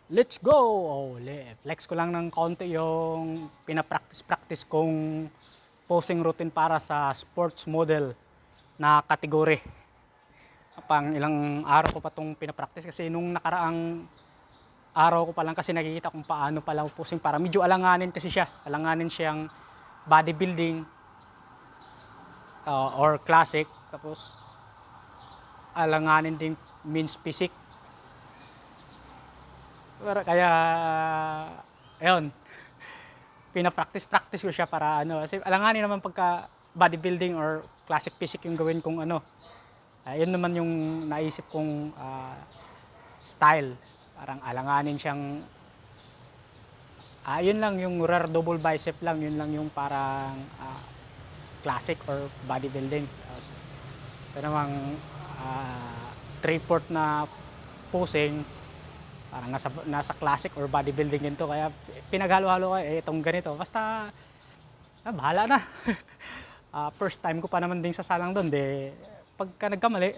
Let's go! Flex ko lang ng konti yung pinapractice kong posing routine para sa sports model na kategory. Pang ilang araw ko pa itong pinapractice kasi nung nakaraang araw ko pa lang kasi nakikita kung paano pala posing para medyo alanganin kasi siya. Alanganin siyang bodybuilding or classic. Tapos alanganin din means physique. Kaya, ayun, pinapractice ko siya para ano. Kasi alanganin naman pagka bodybuilding or classic physique yung gawin kong ano. Yun naman yung naisip kong style. Parang alanganin siyang, yun lang yung rear double bicep lang. Yun lang yung parang classic or bodybuilding. Ito namang 3/4 na posing. Parang nasa classic or bodybuilding din to. Kaya pinaghalo-halo ko itong ganito. Basta, bahala na. First time ko pa naman din sasalang doon. Pagka nagkamali,